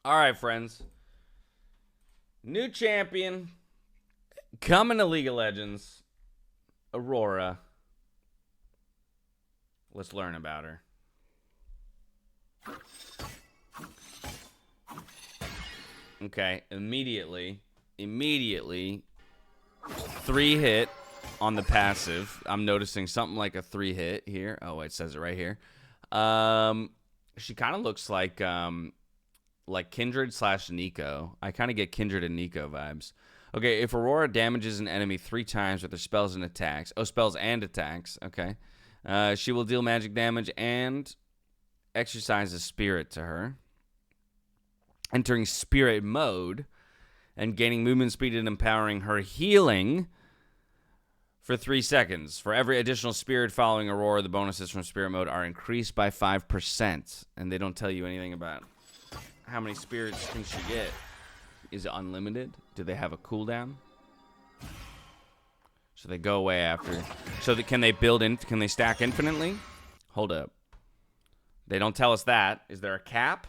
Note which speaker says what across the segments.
Speaker 1: All right, friends. New champion coming to League of Legends. Aurora. Let's learn about her. Okay, immediately, 3-hit on the passive. I'm noticing something like a 3-hit here. Oh, it says it right here. She kind of looks like Kindred / Nico. I kind of get Kindred and Nico vibes. Okay, if Aurora damages an enemy 3 times with her spells and attacks. Oh, spells and attacks. Okay. She will deal magic damage and exercise a spirit to her. Entering spirit mode and gaining movement speed and empowering her healing for 3 seconds. For every additional spirit following Aurora, the bonuses from spirit mode are increased by 5%. And they don't tell you anything about how many spirits can she get. Is it unlimited? Do they have a cooldown? So they go away after. So can they build in? Can they stack infinitely? Hold up. They don't tell us that. Is there a cap?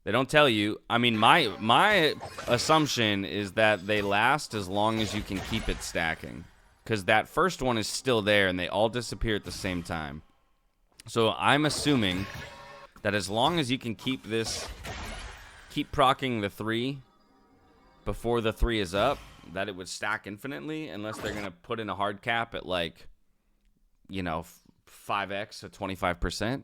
Speaker 1: They don't tell you. I mean, my assumption is that they last as long as you can keep it stacking. Because that first one is still there, and they all disappear at the same time. So I'm assuming that as long as you can keep proccing the 3 before the 3 is up, that it would stack infinitely, unless they're going to put in a hard cap at, 5x at 25%.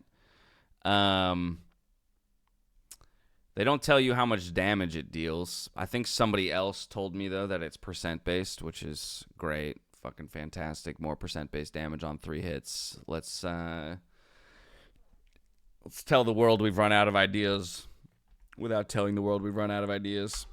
Speaker 1: They don't tell you how much damage it deals. I think somebody else told me, though, that it's percent-based, which is great. Fucking fantastic. More percent-based damage on 3 hits. Let's tell the world we've run out of ideas without telling the world we've run out of ideas.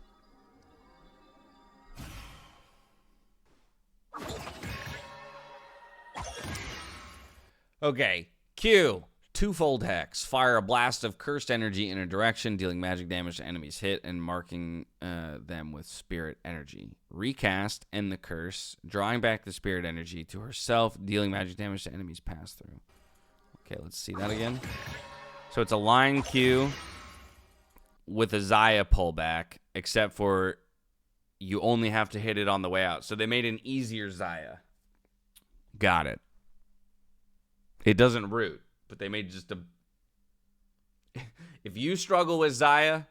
Speaker 1: Okay, Q. Twofold Hex. Fire a blast of cursed energy in a direction, dealing magic damage to enemies hit and marking them with spirit energy. Recast, end the curse, drawing back the spirit energy to herself, dealing magic damage to enemies pass through. Okay, let's see that again. So it's a line Q with a Xayah pullback, except for you only have to hit it on the way out. So they made an easier Xayah. Got it. It doesn't root. But they made just a... If you struggle with Xayah,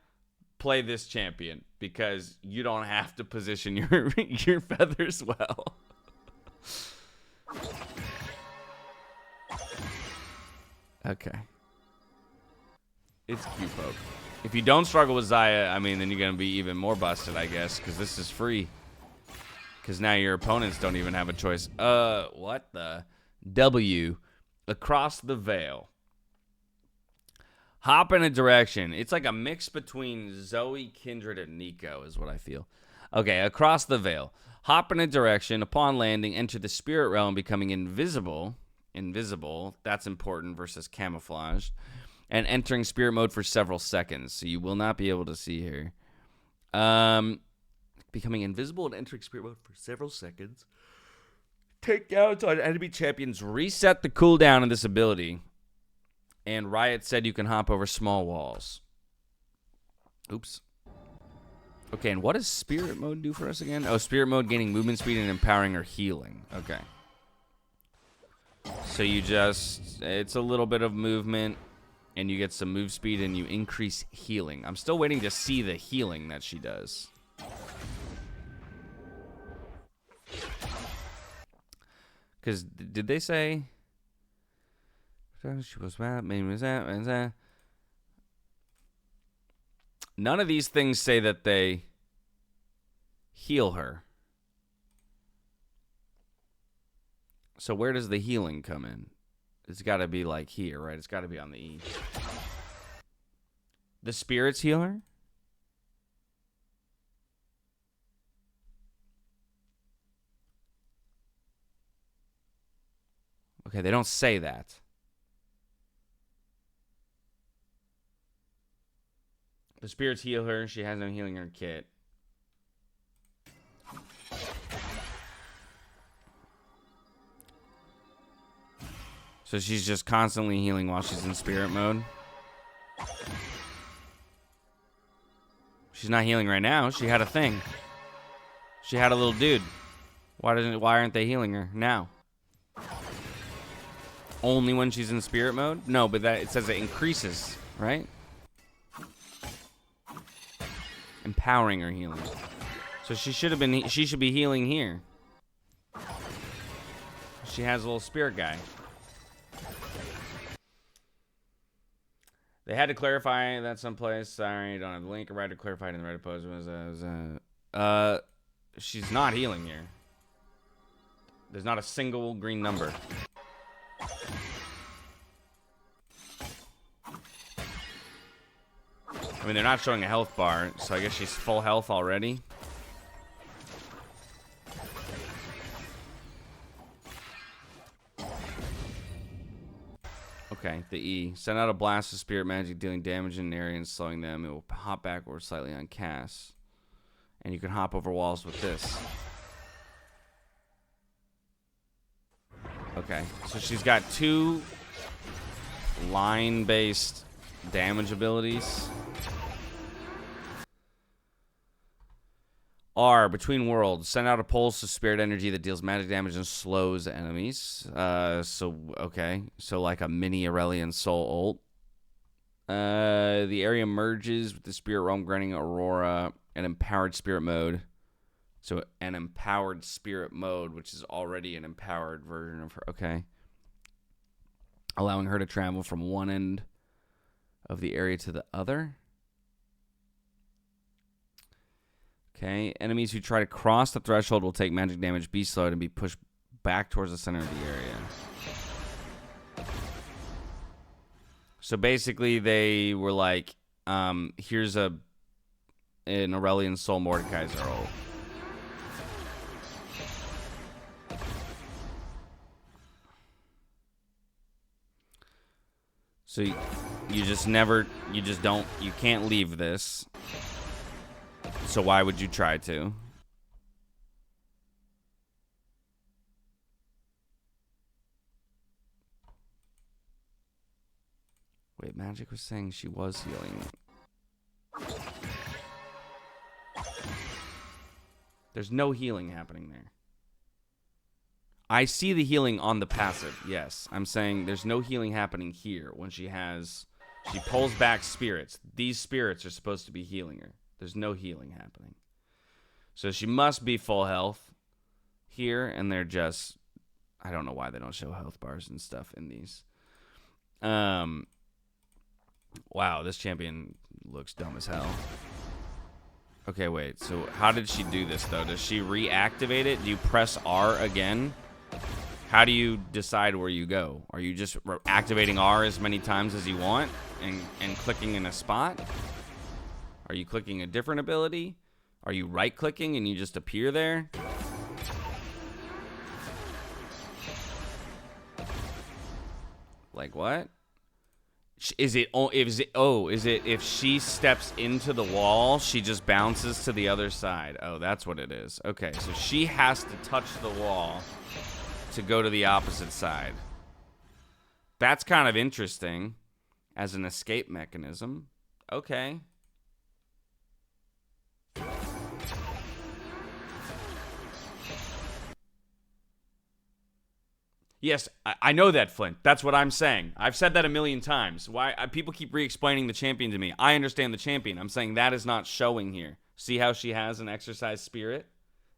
Speaker 1: play this champion. Because you don't have to position your feathers well. Okay. It's Q-Poke. If you don't struggle with Xayah, I mean, then you're going to be even more busted, I guess. Because this is free. Because now your opponents don't even have a choice. What the... W... Across the veil. Hop in a direction. It's like a mix between Zoe, Kindred, and Nico is what I feel. Okay, across the veil. Hop in a direction. Upon landing, enter the spirit realm, becoming invisible. Invisible. That's important versus camouflaged. And entering spirit mode for several seconds. So you will not be able to see her. Becoming invisible and entering spirit mode for several seconds. Takedowns on enemy champions reset the cooldown of this ability. And Riot said you can hop over small walls. Oops. Okay, and what does spirit mode do for us again? Oh, spirit mode gaining movement speed and empowering her healing. Okay. So you just... It's a little bit of movement. And you get some move speed and you increase healing. I'm still waiting to see the healing that she does. Because did they say she was mad? None of these things say that they heal her. So where does the healing come in? It's got to be like here, right? It's got to be on the E. The spirits heal her? Okay, they don't say that. The spirits heal her. She has no healing in her kit. So she's just constantly healing while she's in spirit mode. She's not healing right now. She had a thing. She had a little dude. Why aren't they healing her now? Only when she's in spirit mode? No, but it says it increases, right? Empowering her healing. So she should be healing here. She has a little spirit guy. They had to clarify that someplace. Sorry, don't have the link. I tried to clarify it in the Reddit post. She's not healing here. There's not a single green number. I mean, they're not showing a health bar, so I guess she's full health already. Okay, the E. Send out a blast of spirit magic dealing damage in an area and slowing them. It will hop backward slightly on cast. And you can hop over walls with this. Okay, so she's got 2 line-based damage abilities. R, between worlds. Send out a pulse of spirit energy that deals magic damage and slows enemies. Okay. So like a mini Aurelian soul ult. The area merges with the spirit realm, granting Aurora an empowered spirit mode. So an empowered spirit mode, which is already an empowered version of her. Okay. Allowing her to travel from one end of the area to the other. Okay, enemies who try to cross the threshold will take magic damage, be slowed, and be pushed back towards the center of the area. So basically, they were like, here's an Aurelian Soul Mordekaiser ult. So you can't leave this. So why would you try to? Wait, Magic was saying she was healing. There's no healing happening there. I see the healing on the passive, yes. I'm saying there's no healing happening here when she pulls back spirits. These spirits are supposed to be healing her. There's no healing happening. So she must be full health here, and they're just... I don't know why they don't show health bars and stuff in these. Wow, this champion looks dumb as hell. Okay, wait. So how did she do this, though? Does she reactivate it? Do you press R again? How do you decide where you go? Are you just activating R as many times as you want and clicking in a spot? Are you clicking a different ability? Are you right-clicking and you just appear there? Like what? Is it if she steps into the wall, she just bounces to the other side? Oh, that's what it is. Okay, so she has to touch the wall to go to the opposite side. That's kind of interesting as an escape mechanism. Okay. Yes, I know that, Flint. That's what I'm saying. I've said that a million times. People keep re-explaining the champion to me. I understand the champion. I'm saying that is not showing here. See how she has an exercise spirit?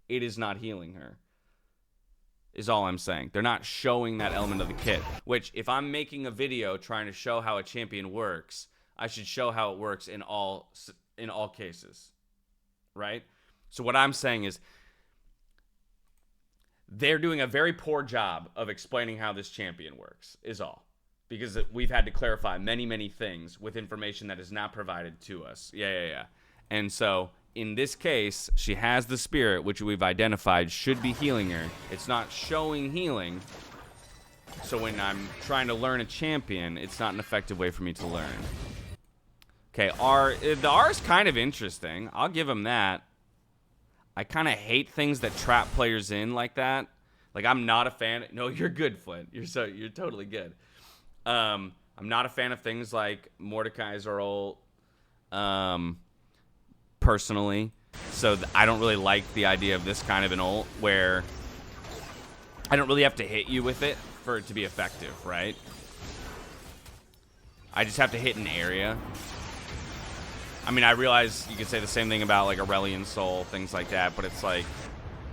Speaker 1: It is not healing her. Is all I'm saying. They're not showing that element of the kit. Which, if I'm making a video trying to show how a champion works, I should show how it works in all cases. Right? So what I'm saying is, they're doing a very poor job of explaining how this champion works, is all. Because we've had to clarify many, many things with information that is not provided to us. Yeah. And so, in this case, she has the spirit, which we've identified should be healing her. It's not showing healing. So when I'm trying to learn a champion, it's not an effective way for me to learn. Okay, the R is kind of interesting. I'll give him that. I kind of hate things that trap players in like that. Like, I'm not a fan. No, you're good, Flint. You're totally good. I'm not a fan of things like Mordecai's role, personally. So I don't really like the idea of this kind of an ult where I don't really have to hit you with it for it to be effective, right? I just have to hit an area. I mean, I realize you could say the same thing about, like, Aurelian Soul, things like that, but it's like...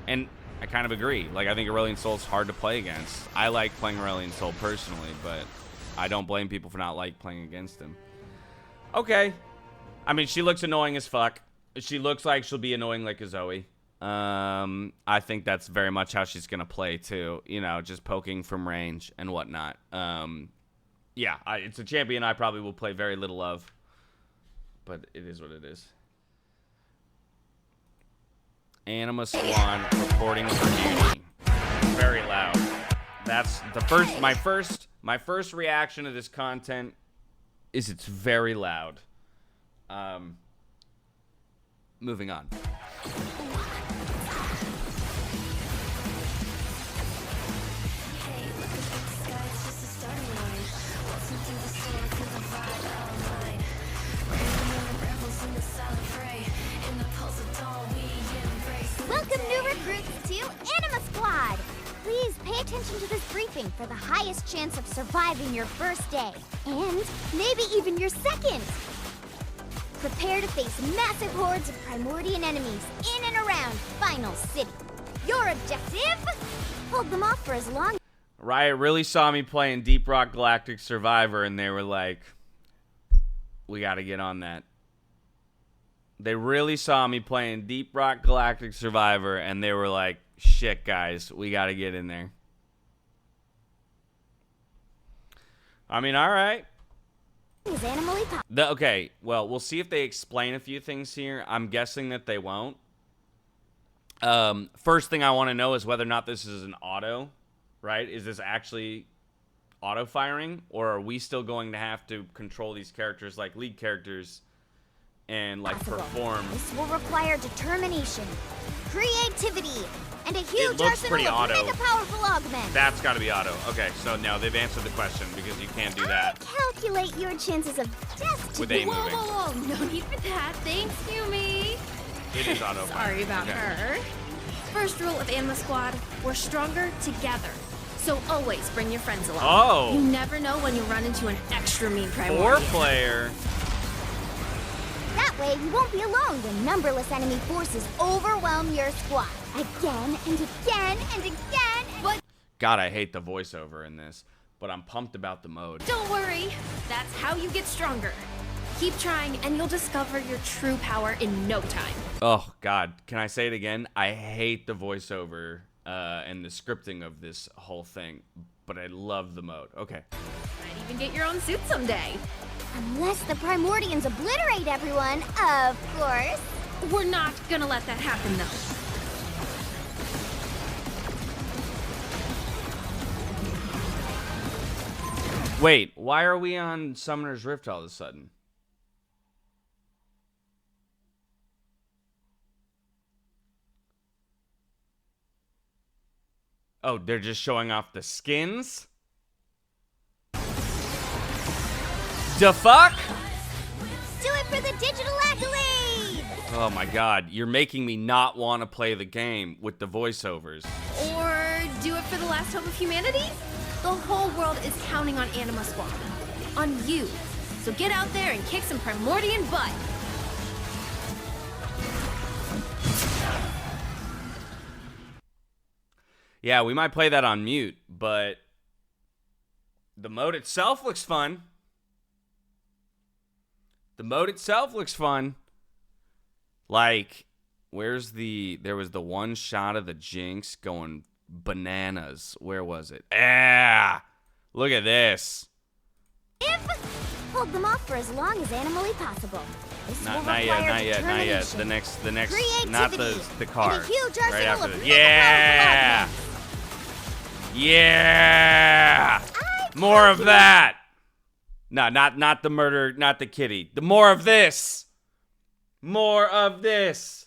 Speaker 1: And I kind of agree. Like, I think Aurelian Soul is hard to play against. I like playing Aurelian Soul personally, but I don't blame people for not like playing against him. Okay. I mean, she looks annoying as fuck. She looks like she'll be annoying like a Zoe. I think that's very much how she's going to play, too. You know, just poking from range and whatnot. Yeah, it's a champion I probably will play very little of. But it is what it is. Anima Swan reporting for duty. Very loud. That's the first. My first reaction to this content is it's very loud. Moving on.
Speaker 2: Welcome new recruits to Anima Squad! Please pay attention to this briefing for the highest chance of surviving your first day, and maybe even your second! Prepare to face massive hordes of Primordian enemies in and around Final City. Your objective? Hold them off for as long...
Speaker 1: Riot really saw me playing Deep Rock Galactic Survivor, and they were like, we gotta get on that. They really saw me playing Deep Rock Galactic Survivor, and they were like, shit, guys, we got to get in there. I mean, all right. Okay, well, we'll see if they explain a few things here. I'm guessing that they won't. First thing I want to know is whether or not this is an auto, right? Is this actually auto-firing, or are we still going to have to control these characters like lead characters and like perform?
Speaker 2: This will require determination, creativity, and a huge
Speaker 1: arsenal
Speaker 2: of mega powerful augments.
Speaker 1: That's got to be auto. Okay, so now they've answered the question because you can't do that.
Speaker 2: Calculate your chances of death
Speaker 1: with A moving.
Speaker 3: Whoa. No need for that. Thanks, Yumi.
Speaker 1: It is auto.
Speaker 3: Sorry about her. First rule of Anima Squad, we're stronger together. So always bring your friends along.
Speaker 1: Oh.
Speaker 3: You never know when you run into an extra mean Primordian.
Speaker 1: 4-player.
Speaker 2: That way, you won't be alone when numberless enemy forces overwhelm your squad. Again and again and again. But
Speaker 1: God, I hate the voiceover in this, but I'm pumped about the mode.
Speaker 3: Don't worry. That's how you get stronger. Keep trying, and you'll discover your true power in no time.
Speaker 1: Oh, God. Can I say it again? I hate the voiceover and the scripting of this whole thing, but I love the mode. Okay.
Speaker 3: Might even get your own suit someday.
Speaker 2: Unless the Primordians obliterate everyone, of course.
Speaker 3: We're not gonna let that happen, though.
Speaker 1: Wait, why are we on Summoner's Rift all of a sudden? Oh, they're just showing off the skins? The fuck?
Speaker 2: Do it for the digital accolade!
Speaker 1: Oh my God, you're making me not want to play the game with the voiceovers.
Speaker 3: Or do it for the last hope of humanity? The whole world is counting on Anima Squad. On you. So get out there and kick some Primordian butt.
Speaker 1: Yeah, we might play that on mute, but the mode itself looks fun. The mode itself looks fun. Like, there was the one shot of the Jinx going bananas. Where was it? Ah! Look at this.
Speaker 2: Hold them off for as long as animally possible.
Speaker 1: Not yet. The next, not the card. Right after this.
Speaker 2: Yeah!
Speaker 1: Yeah! More of that! No, not the murder, not the kitty. The more of this! More of this!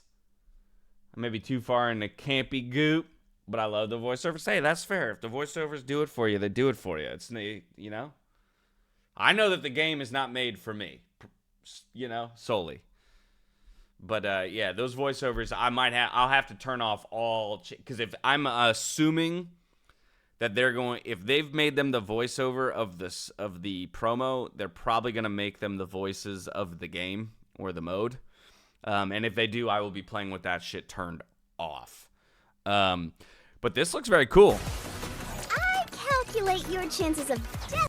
Speaker 1: I may be too far in the campy goop, But I love the voiceovers. Hey, that's fair. If the voiceovers do it for you, they do it for you. It's, you know? I know that the game is not made for me, you know, solely. But yeah, those voiceovers, I'll have to turn off all, because if I'm assuming that if they've made them the voiceover of the promo, they're probably gonna make them the voices of the game or the mode. And if they do, I will be playing with that shit turned off. But this looks very cool.
Speaker 2: I calculate your chances of death.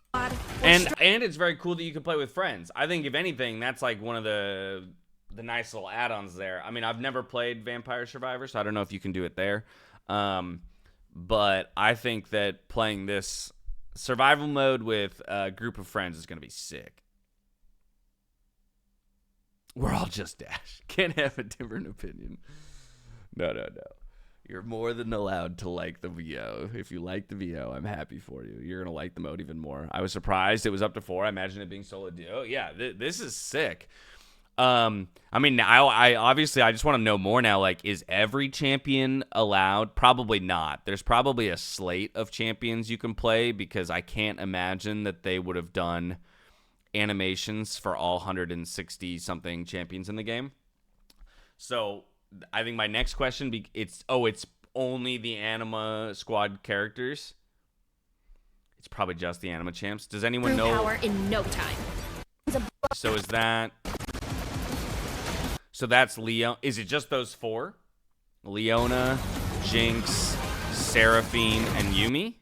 Speaker 1: And it's very cool that you can play with friends. I think if anything, that's like one of the nice little add-ons there. I mean, I've never played Vampire Survivor, so I don't know if you can do it there. But I think that playing this survival mode with a group of friends is going to be sick. We're all just Dash. Can't have a different opinion. No. You're more than allowed to like the VO. If you like the VO, I'm happy for you. You're going to like the mode even more. I was surprised it was up to 4. I imagine it being solo duo. Yeah, this is sick. I mean, I obviously I just want to know more now. Like, is every champion allowed? Probably not. There's probably a slate of champions you can play, because I can't imagine that they would have done animations for all 160 something champions in the game. So I think my next question it's only the Anima Squad characters. It's probably just the Anima champs. Does anyone know?
Speaker 3: Power in no time.
Speaker 1: So is that? So that's Leo. Is it just those 4? Leona, Jinx, Seraphine, and Yumi?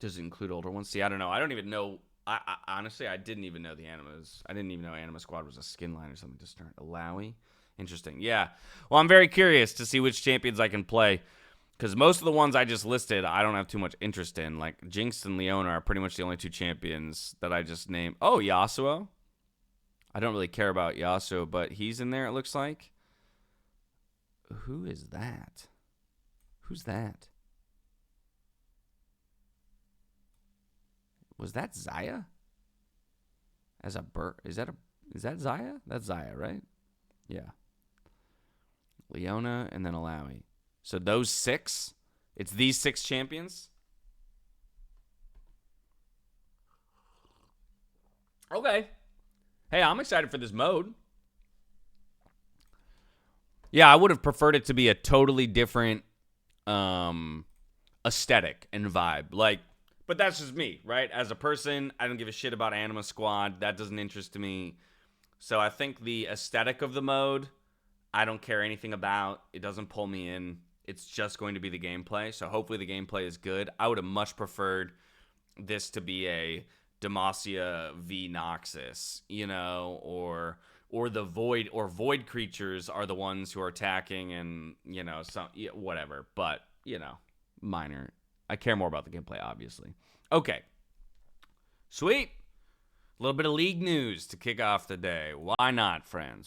Speaker 1: Does it include older ones? See, I don't know. I don't even know. I honestly, I didn't even know the Animas. I didn't even know Anima Squad was a skin line or something to start. Alawi? Interesting. Yeah. Well, I'm very curious to see which champions I can play, because most of the ones I just listed, I don't have too much interest in. Like, Jinx and Leona are pretty much the only 2 champions that I just named. Oh, Yasuo. I don't really care about Yasuo, but he's in there, it looks like. Who is that? Who's that? Was that Zaya? As a bird? Is that Zaya? That's Zaya, right? Yeah. Leona and then Alawi. So those 6, it's these 6 champions. Okay. Hey, I'm excited for this mode. Yeah, I would have preferred it to be a totally different aesthetic and vibe. Like, but that's just me, right? As a person, I don't give a shit about Anima Squad. That doesn't interest me. So I think the aesthetic of the mode, I don't care anything about. It doesn't pull me in. It's just going to be the gameplay. So hopefully the gameplay is good. I would have much preferred this to be a Demacia v Noxus, you know, or the void creatures are the ones who are attacking, and, you know, some whatever. But, you know, minor. I care more about the gameplay, obviously. Okay. Sweet. A little bit of league news to kick off the day. Why not, friends?